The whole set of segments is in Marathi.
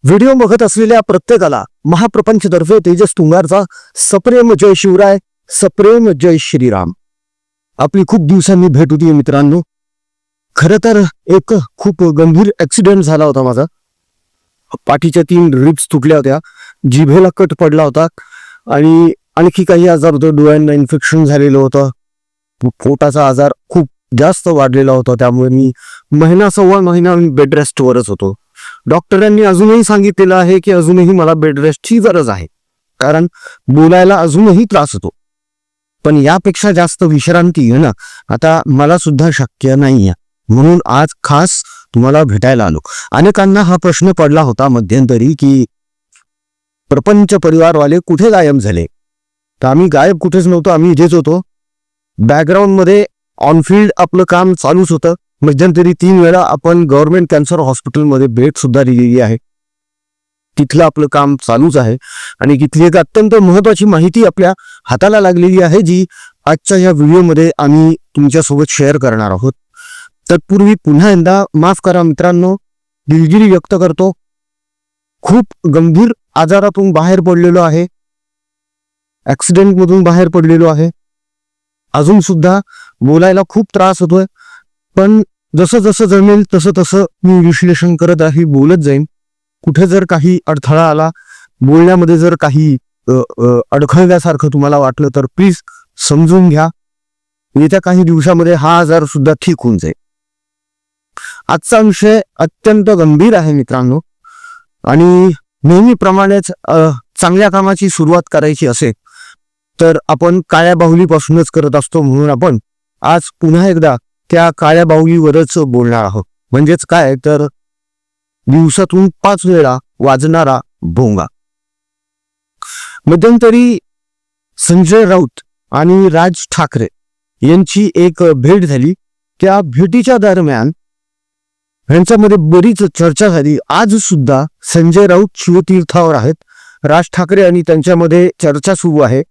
व्हिडिओ बघत असलेल्या प्रत्येकाला महाप्रपंचतर्फे तेजस तुंगारचा सप्रेम जय शिवराय, सप्रेम जय श्रीराम. आपली खूप दिवसांनी भेट होती मित्रांनो. खरं तर एक खूप गंभीर ऍक्सिडेंट झाला होता माझा. पाठीच्या 3 रिब्स तुटल्या होत्या, जिभेला कट पडला होता आणि आणखी काही आजार होते. डोळ्यांना इन्फेक्शन झालेलं होतं, पोटाचा आजार खूप जास्त वाढलेला होता. त्यामुळे मी सव्वा महिना बेड रेस्टवरच होतो. डॉक्टरांनी अजूनही सांगितलेलं आहे की अजूनही मला बेड रेस्टची गरज आहे, कारण बोलायला अजूनही त्रास होतो. पण यापेक्षा जास्त विश्रांती आहे ना, आता मला सुद्धा शक्य नाहीये. म्हणून आज खास तुम्हाला भेटायला आलो. अनेकांना हा प्रश्न पडला होता मध्यंतरी की प्रपंच परिवारवाले कुठे गायब झाले. तर आम्ही गायब कुठेच नव्हतो, आम्ही इथेच होतो. बॅकग्राऊंड मध्ये ऑनफिल्ड आपलं काम चालूच होतं. मध्यंतरी 3 वेळा आपण गव्हर्नमेंट कॅन्सर हॉस्पिटलमध्ये भेट सुद्धा दिलेली आहे. तिथलं आपलं काम चालूच आहे आणि तिथली एक अत्यंत महत्वाची माहिती आपल्या हाताला लागलेली आहे, जी आजच्या या व्हिडिओमध्ये आम्ही तुमच्यासोबत शेअर करणार आहोत. तत्पूर्वी पुन्हा एकदा माफ करा मित्रांनो, दिलगिरी व्यक्त करतो. खूप गंभीर आजारातून बाहेर पडलेलो आहे, ऍक्सिडेंट मधून बाहेर पडलेलो आहे. अजून सुद्धा बोलायला खूप त्रास होतोय, पण जसं जसं जमेल तसं तसं मी विश्लेषण करत राहील, बोलत जाईन. कुठे जर काही अडथळा आला, बोलण्यामध्ये जर काही अडखळल्यासारखं तुम्हाला वाटलं तर प्लीज समजून घ्या. येत्या काही दिवसामध्ये हा आजार सुद्धा ठीक होऊन जाईल. आजचा विषय अत्यंत गंभीर आहे मित्रांनो, आणि नेहमीप्रमाणेच चांगल्या कामाची सुरुवात करायची असेल तर आपण काळ्या बाहुलीपासूनच करत असतो. म्हणून आपण आज पुन्हा एकदा त्या काळ्या बाहुलीवरच बोलणार आहोत. म्हणजेच काय तर दिवसातून 5 वेळा वाजणारा भोंगा. मध्यंतरी संजय राऊत आणि राज ठाकरे यांची एक भेट झाली. त्या भेटीच्या दरम्यान यांच्यामध्ये बरीच चर्चा झाली. आज सुद्धा संजय राऊत शिवतीर्थावर आहेत, राज ठाकरे आणि त्यांच्यामध्ये चर्चा सुरू आहे.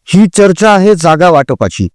ही चर्चा आहे जागा वाटपाची.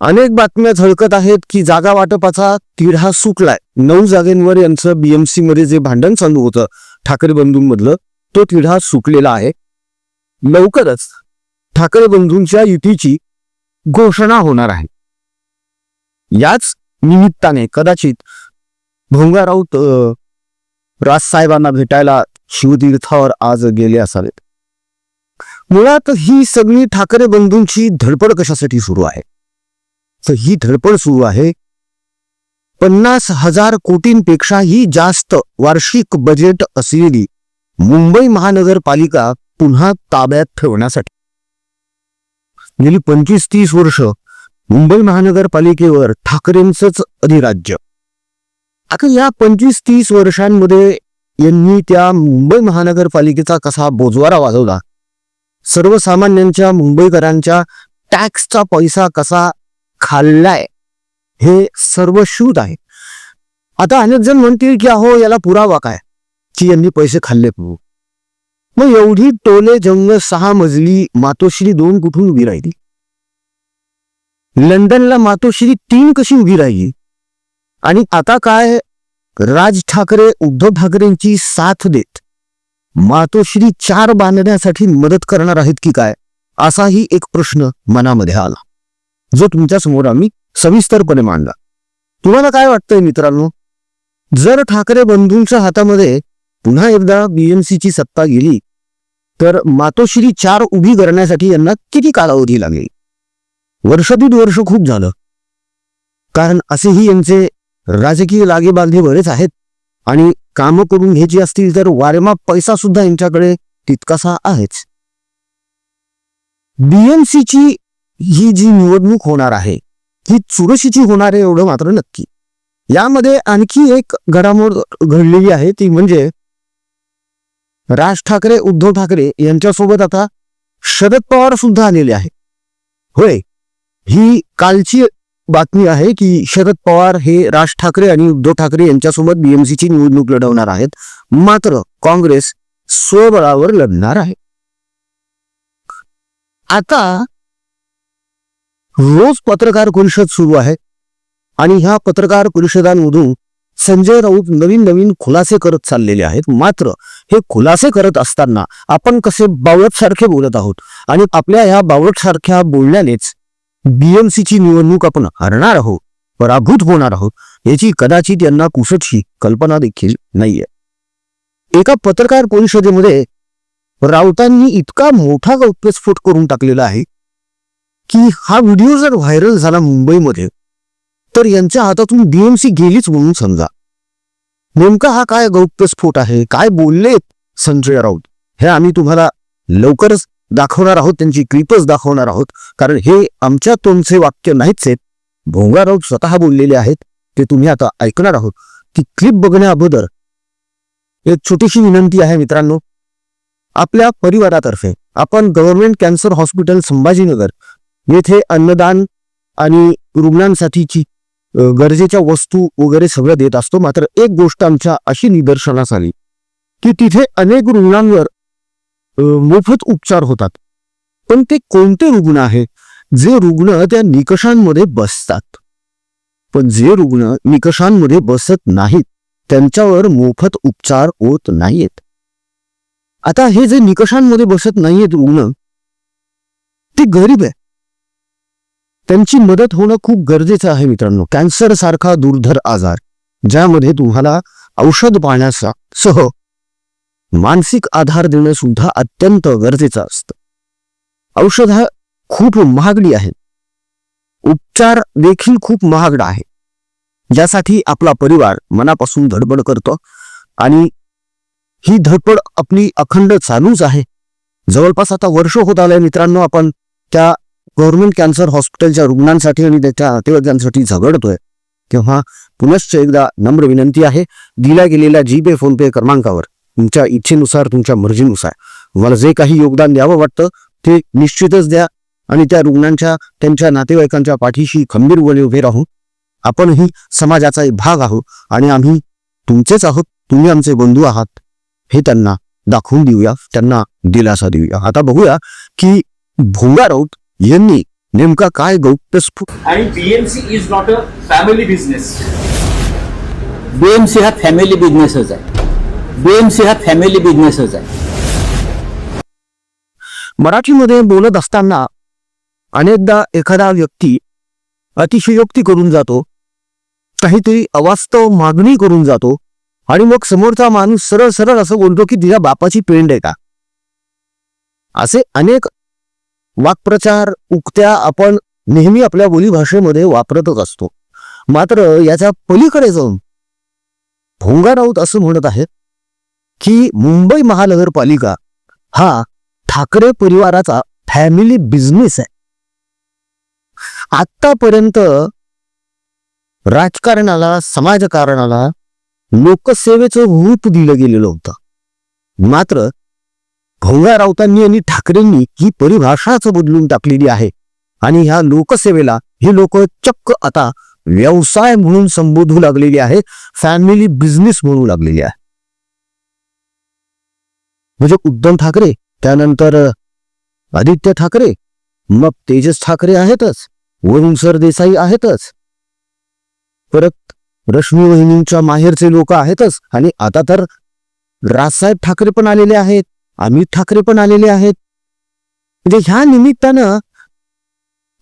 अनेक बातम्या झळकत आहेत की जागा वाटपाचा तिढा सुटलाय. 9 जागेंवर यांचं बीएमसी मध्ये जे भांडण चालू होतं ठाकरे बंधूंमधलं, तो तिढा सुटलेला आहे. लवकरच ठाकरे बंधूंच्या युतीची घोषणा होणार आहे. याच निमित्ताने कदाचित भोंगा राऊत राजसाहेबांना भेटायला शिवतीर्थावर आज गेले असावेत. मुळात ही सगळी ठाकरे बंधूंची धडपड कशासाठी सुरू आहे? तर ही धडपड सुरू आहे 50,000 कोटींपेक्षाही जास्त वार्षिक बजेट असलेली मुंबई महानगरपालिका पुन्हा ताब्यात ठेवण्यासाठी. गेली 25-30 वर्ष मुंबई महानगरपालिकेवर ठाकरेंचंच अधिराज्य. आता या 25-30 वर्षांमध्ये यांनी त्या मुंबई महानगरपालिकेचा कसा बोजवारा वाजवला, सर्वसामान्यांच्या मुंबईकरांच्या टॅक्सचा पैसा कसा खाल्लाय, हे सर्व श्रुत आहे. आता अनेक जण म्हणतील की अहो याला पुरावा काय की यांनी पैसे खाल्ले. मग एवढी टोले जंग 6 मजली मातोश्री 2 कुठून उभी राहिली? लंडनला मातोश्री 3 कशी उभी राहिली? आणि आता काय राज ठाकरे उद्धव ठाकरेंची साथ देत मातोश्री 4 बांधण्यासाठी मदत करणार आहेत की काय, असाही एक प्रश्न मनामध्ये आला, जो तुमच्या समोर आम्ही सविस्तरपणे मांडला. तुम्हाला काय वाटतंय मित्रांनो? जर ठाकरे बंधूंच्या हातामध्ये पुन्हा एकदा बीएमसीची सत्ता गेली तर मातोश्री 4 उभी करण्यासाठी यांना किती कालावधी लागेल? वर्ष 1.5 वर्ष खूप झालं, कारण असेही यांचे राजकीय लागेबांधे बरेच आहेत आणि कामं करून घ्यायची असतील तर वारेमाप पैसा सुद्धा यांच्याकडे तितकासा आहेच. बीएमसीची ही जी निवडणूक होणार आहे ही चुरशीची होणार आहे एवढं मात्र नक्की. यामध्ये आणखी एक घडामोड घडलेली आहे, ती म्हणजे राज ठाकरे उद्धव ठाकरे यांच्यासोबत आता शरद पवार सुद्धा आलेले आहे. होय, ही कालची बातमी आहे की शरद पवार हे राज ठाकरे आणि उद्धव ठाकरे यांच्यासोबत बीएमसीची निवडणूक लढवणार आहेत. मात्र काँग्रेस स्वबळावर लढणार आहे. आता रोज पत्रकार परिषद सुरू आहे आणि ह्या पत्रकार परिषदांमधून संजय राऊत नवीन नवीन खुलासे करत चाललेले आहेत. मात्र हे खुलासे करत असताना आपण कसे बावळट सारखे बोलत आहोत आणि आपल्या ह्या बावळट सारख्या बोलण्यानेच बीएमसीची निवडणूक आपण हरणार आहोत, पराभूत होणार आहोत, याची कदाचित यांना कुसटशी कल्पना देखील नाहीये. एका पत्रकार परिषदेमध्ये राऊतांनी इतका मोठा गौप्यस्फोट करून टाकलेला आहे की हा व्हिडिओ जर व्हायरल झाला मुंबईमध्ये तर यांच्या हातातून बीएमसी गेलीच म्हणून समजा. नेमका हा काय गौप्यस्फोट आहे, काय बोललेत संजय राऊत, हे आम्ही तुम्हाला लवकरच दाखवणार आहोत, त्यांची क्लिपच दाखवणार आहोत. कारण हे आमच्या तोंडचे वाक्य नाहीच आहेत, भोंगा राऊत स्वतः बोललेले आहेत, ते तुम्ही आता ऐकणार आहोत. ती क्लिप बघण्या अगोदर एक छोटीशी विनंती आहे मित्रांनो, आपल्या परिवारातर्फे आपण गव्हर्नमेंट कॅन्सर हॉस्पिटल संभाजीनगर येथे अन्नदान आणि रुग्णांसाठीची गरजेच्या वस्तू वगैरे सगळं देत असतो. मात्र एक गोष्ट आमच्या अशी निदर्शनास आली की तिथे अनेक रुग्णांवर मोफत उपचार होतात. पण ते कोणते रुग्ण आहे, जे रुग्ण त्या निकषांमध्ये बसतात. पण जे रुग्ण निकषांमध्ये बसत नाहीत त्यांच्यावर मोफत उपचार होत नाहीत. आता हे जे निकषांमध्ये बसत नाहीयेत रुग्ण, ते गरीब आहे, त्यांची मदत होणं खूप गरजेचं आहे मित्रांनो. कॅन्सर सारखा दुर्धर आजार ज्यामध्ये तुम्हाला औषध पाण्याचा सह मानसिक आधार देणं सुद्धा अत्यंत गरजेचं असतं. औषध खूप महागडी आहे, उपचार देखील खूप महागडा आहे, ज्यासाठी आपला परिवार मनापासून धडपड करतो आणि ही धडपड आपली अखंड चालूच आहे. जवळपास आता वर्ष होत आलंय मित्रांनो, आपण त्या गव्हर्नमेंट कॅन्सर हॉस्पिटलच्या रुग्णांसाठी आणि त्याच्या नातेवाईकांसाठी झगडतोय. तेव्हा पुनश्च एकदा नम्र विनंती आहे, दिल्या गेलेल्या जीपे फोनपे क्रमांकावर तुमच्या इच्छेनुसार तुमच्या मर्जीनुसार तुम्हाला जे काही योगदान द्यावं वाटतं ते निश्चितच द्या आणि त्या रुग्णांच्या त्यांच्या नातेवाईकांच्या पाठीशी खंबीरपणे उभे राहू. आपणही समाजाचा एक भाग आहोत आणि आम्ही तुमचेच आहोत, तुम्ही आमचे बंधू आहात हे त्यांना दाखवून देऊया, त्यांना दिलासा देऊया. आता बघूया की भोंगा राऊत यांनी नेमका काय गौप्यस्फोट. आणि BMC is not a family business. BMC हा फॅमिली बिझनेसच आहे. बीएमसी हा फॅमिली बिझनेसच आहे. मराठीमध्ये बोलत असताना अनेकदा एखादा व्यक्ती अतिशयोक्ती करून जातो, काहीतरी अवास्तव मागणी करून जातो आणि मग समोरचा माणूस सरळ सरळ असं बोलतो की तिच्या बापाची पेंड आहे का. असे अनेक वाक्प्रचार उक्त्या आपण नेहमी आपल्या बोलीभाषेमध्ये वापरतच असतो. मात्र याच्या पलीकडे जाऊन भोंगा राऊत असं म्हणत आहेत की मुंबई महानगरपालिका हा ठाकरे परिवाराचा फॅमिली बिझनेस आहे. आतापर्यंत राजकारणाला, समाजकारणाला लोकसेवेचं रूप दिलं गेलेलं होतं. मात्र भोंगा राऊतांनी आणि ठाकरेंनी ही परिभाषाच बदलून टाकलेली आहे आणि ह्या लोकसेवेला हे लोक चक्क आता व्यवसाय म्हणून संबोधू लागलेली आहे, फॅमिली बिझनेस म्हणू लागलेली आहे. म्हणजे उद्धव ठाकरे, त्यानंतर आदित्य ठाकरे, मग तेजस ठाकरे आहेतच, वरुण सरदेसाई आहेतच, परत रश्मी वहिनींच्या माहेरचे लोक आहेतच आणि आता तर राजसाहेब ठाकरे पण आलेले आहेत, अमित ठाकरे पण आलेले आहेत. म्हणजे ह्या निमित्तानं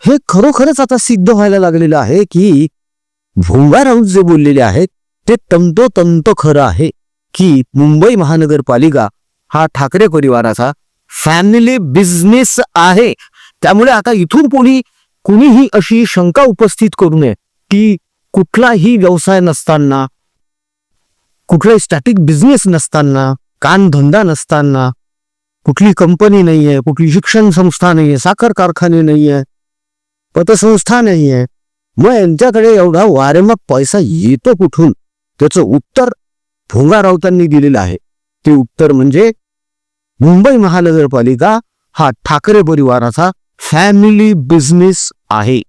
हे खरोखरच आता सिद्ध व्हायला लागलेलं आहे की भोंगा राऊत जे बोललेले आहेत ते तंतोतंत खरं आहे की मुंबई महानगरपालिका हा ठाकरे परिवाराचा फॅमिली बिझनेस आहे. त्यामुळे आता इथून कुणीही अशी शंका उपस्थित करू नये की कुठलाही व्यवसाय नसताना, कुठलाही स्टॅटिक बिझनेस नसताना, कामधंदा नसताना, कुठली कंपनी नाहीये, कुठली शिक्षण संस्था नाहीये, साखर कारखाने नाहीये, पतसंस्था नाहीये, मग यांच्याकडे एवढा वारेमाप पैसा येतो कुठून? त्याचं उत्तर भोंगा राऊतांनी दिलेलं आहे. ते उत्तर म्हणजे मुंबई महानगरपालिका हा ठाकरे परिवाराचा फॅमिली बिझनेस आहे.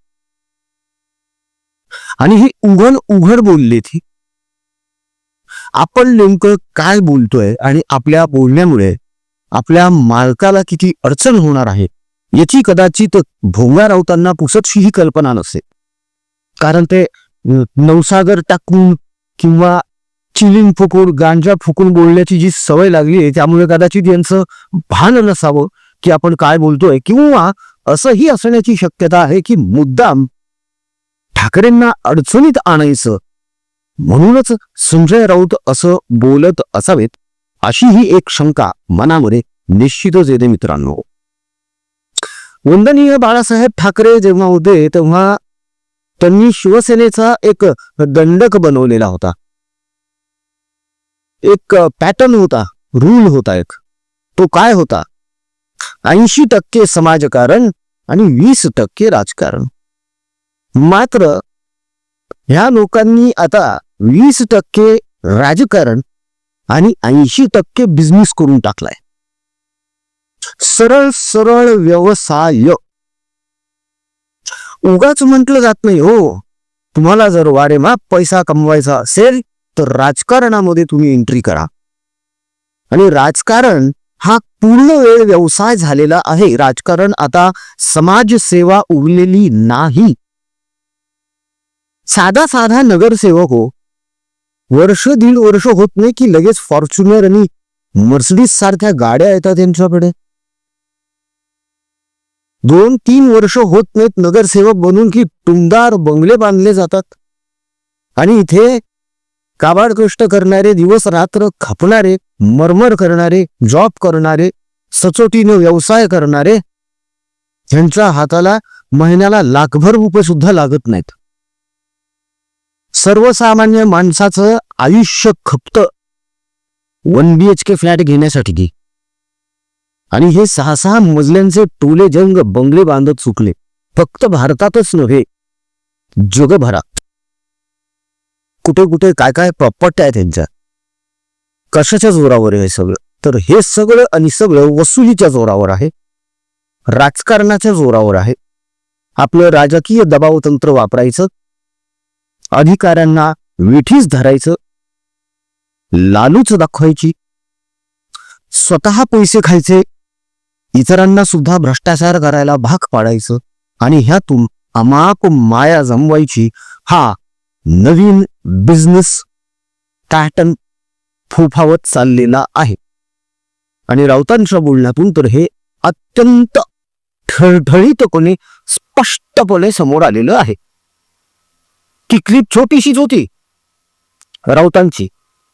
आणि ही उघड बोलली ती. आपण नेमकं काय बोलतोय आणि आपल्या बोलण्यामुळे आपल्या मालकाला किती अडचण होणार आहे याची कदाचित भोंगा राऊतांना पुसटशीही कल्पना नसेल. कारण ते नवसागर टाकून किंवा चिलिंग फुकून गांजा फुकून बोलण्याची जी सवय लागली आहे त्यामुळे कदाचित यांचं भान नसावं की आपण काय बोलतोय, किंवा असंही असण्याची शक्यता आहे की मुद्दाम ठाकरेंना अडचणीत आणायचं म्हणूनच संजय राऊत असं बोलत असावेत, अशी ही एक शंका मनामध्ये निश्चितच येते मित्रांनो. वंदनीय बाळासाहेब ठाकरे जेव्हा होते तेव्हा त्यांनी शिवसेनेचा एक दंडक बनवलेला होता, एक पॅटर्न होता, रूल होता एक. तो काय होता? 80% समाजकारण आणि 20% राजकारण. मात्र ह्या लोकांनी आता 20% राजकारण आणि 80% बिझनेस करून टाकलाय. सरळ सरळ व्यवसाय. उगाच म्हटलं जात नाही हो, तुम्हाला जर वारेमाप पैसा कमवायचा असेल तर राजकारणामध्ये तुम्ही एंट्री करा. आणि राजकारण हा पूर्ण वेळ व्यवसाय झालेला आहे. राजकारण आता समाजसेवा उरलेली नाही. साधा साधा नगरसेवक हो, वर्ष दीड वर्ष होत नाही की लगेच फॉर्च्युनर आणि मर्सिडीज सारख्या गाड्या येतात त्यांच्याकडे. 2-3 वर्ष होत नाहीत नगरसेवक बनून की टुमदार बंगले बांधले जातात. आणि इथे काबाड कष्ट करणारे, दिवस रात्र खपणारे, मरमर करणारे, जॉब करणारे, सचोटीने व्यवसाय करणारे, यांच्या हाताला महिन्याला लाखभर रुपये सुद्धा लागत नाहीत. सर्वसामान्य माणसाचं आयुष्य खपतं 1 BHK फ्लॅट घेण्यासाठी. आणि हे 6-6 मजल्यांचे टोले जंग बंगले बांधत चुकले. फक्त भारतातच नव्हे, जगभरात कुठे कुठे काय काय प्रॉपर्टी आहे त्यांच्या. कशाच्या जोरावर आहे सगळं? तर हे सगळं आणि सगळं वसुलीच्या जोरावर आहे, राजकारणाच्या जोरावर आहे. आपलं राजकीय दबाव तंत्र वापरायचं, अधिकाऱ्यांना विठीस धरायचं, लालूच दाखवायची, स्वतः पैसे खायचे, इतरांना सुद्धा भ्रष्टाचार करायला भाग पाडायचं आणि ह्यातून अमाप माया जमवायची. हा नवीन बिझनेस पॅटर्न फोफावत चाललेला आहे. आणि राऊतांच्या बोलण्यातून तर हे अत्यंत ठळठळीतपणे स्पष्टपणे समोर आलेलं आहे. ती क्लिप छोटीशीच होती राऊतांची,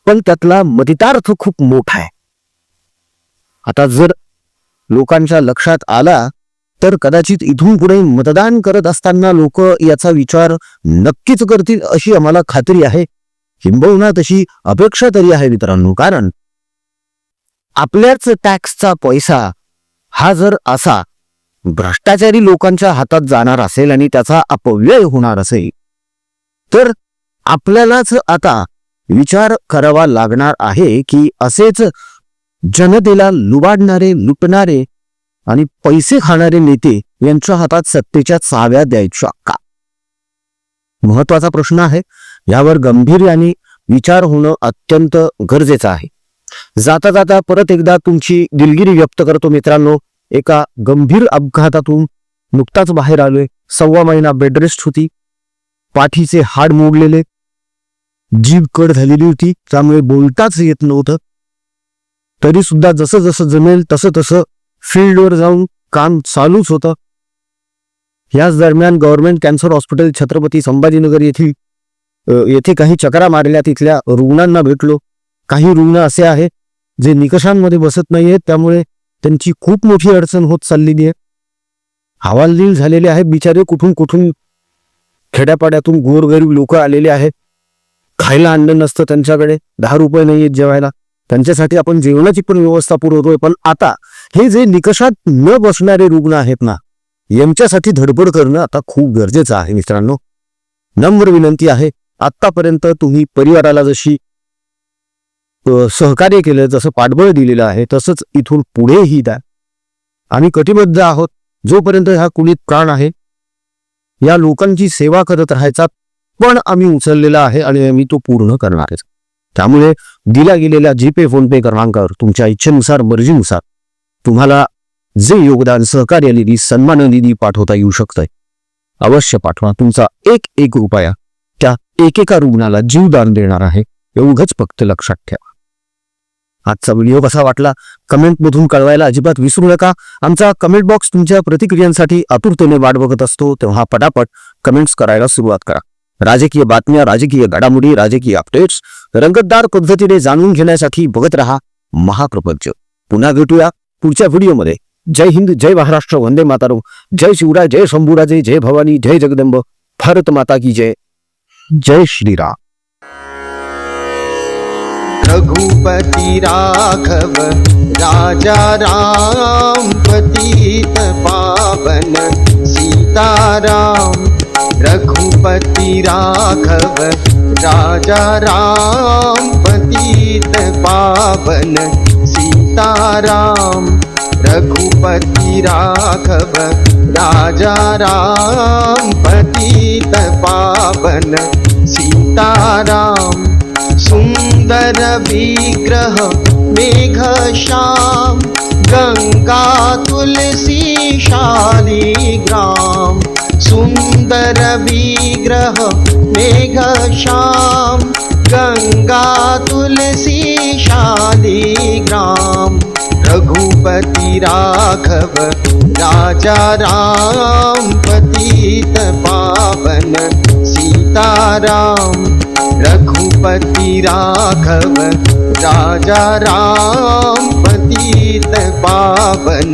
पण त्यातला मतितार्थ खूप मोठा आहे. आता जर लोकांच्या लक्षात आला तर कदाचित इथून पुढे मतदान करत असताना लोक याचा विचार नक्कीच करतील अशी आम्हाला खात्री आहे, किंबहुना तशी अपेक्षा तरी आहे मित्रांनो. कारण आपल्याच टॅक्सचा पैसा हा जर असा भ्रष्टाचारी लोकांच्या हातात जाणार असेल आणि त्याचा अपव्यय होणार असेल तर आपल्यालाच आता विचार करावा लागणार आहे की असेच जनतेला लुबाडणारे, लुटणारे आणि पैसे खाणारे नेते यांच्या हातात सत्तेच्या चाव्या द्यायच्या का? महत्वाचा प्रश्न आहे. यावर गंभीर्याने विचार होणं अत्यंत गरजेचं आहे. जाता जाता परत एकदा तुमची दिलगिरी व्यक्त करतो मित्रांनो. एका गंभीर अपघातातून नुकताच बाहेर आलोय. 1.25 महिना बेडरेस्ट होती, पाठीचे हाड मोडलेले, जीभ कड झालेली होती, त्यामुळे बोलताच येत नव्हतं. तरी सुद्धा जसं जसं जमेल तसं तसं फील्डवर जाऊन काम चालूच होतं. याच दरम्यान government cancer hospital Chhatrapati Sambhajinagar येथे काही चकरा मारल्या, तिथल्या रुग्णांना भेटलो. काही रुग्ण असे आहेत जे निकषांमध्ये बसत नाहीयेत, त्यामुळे त्यांची खूप मोठी अडचण होत चाललेली आहे. हवालदिल झालेले आहेत बिचारे. कुठून कुठून खेड्यापाड्यातून गोरगरीब लोक आलेले आहेत. खायला अन्न नसतं त्यांच्याकडे, 10 रुपये नाही आहेत जेवायला. त्यांच्यासाठी आपण जेवणाची पण व्यवस्था पुरवतोय. पण आता हे जे निकषात न बसणारे रुग्ण आहेत ना, यांच्यासाठी धडपड करणं आता खूप गरजेचं आहे मित्रांनो. नम्र विनंती आहे, आतापर्यंत तुम्ही परिवाराला जशी सहकार्य केलं, जसं पाठबळ दिलेलं आहे, तसंच इथून पुढेही द्या. आम्ही कटिबद्ध आहोत. जोपर्यंत ह्या कुणीत प्राण आहे या लोकांची सेवा करत राहायचा पण आम्ही उचललेला आहे आणि आम्ही तो पूर्ण करणार आहे. त्यामुळे दिल्या गेलेल्या जीपे फोनपे क्रमांकावर तुमच्या इच्छेनुसार, मर्जीनुसार तुम्हाला जे योगदान, सहकार्य निधी, सन्मान निधी पाठवता येऊ शकतंय, अवश्य पाठवा. तुमचा एक रुपया त्या एकेका रुग्णाला जीवदान देणार आहे एवढंच फक्त लक्षात ठेवा. आजचा व्हिडिओ कसा वाटला कमेंटमधून कळवायला अजिबात विसरू नका. आमचा कमेंट बॉक्स तुमच्या प्रतिक्रियांसाठी आतुरतेने वाट बघत असतो, तेव्हा पटापट कमेंट्स करायला सुरुवात करा. राजकीय बातम्या, राजकीय घडामोडी, राजकीय अपडेट्स रंगतदार पद्धतीने जाणून घेण्यासाठी बघत रहा महाप्रपंच. पुन्हा भेटूया पुढच्या व्हिडिओमध्ये. जय हिंद, जय महाराष्ट्र, वंदे मातरम, जय शिवराय, जय शंभूराजे, जय भवानी, जय जगदंब, भारत माता की जय. जय श्रीराम. रघुपति राघव राजा राम पतित पावन सीताराम. रघुपति राघव राजा राम पतित पावन सीताराम. रघुपति राघव राजा राम पतित पावन सीताराम. सुंदर विग्रह मेघश्याम गंगा तुलसी शालिग्राम. सुंदर विग्रह मेघश्याम गंगा तुलसी शालिग्राम. रघुपति राघव राजा राम पतित पावन सीताराम. रघुपति राघव राजा राम पतित पावन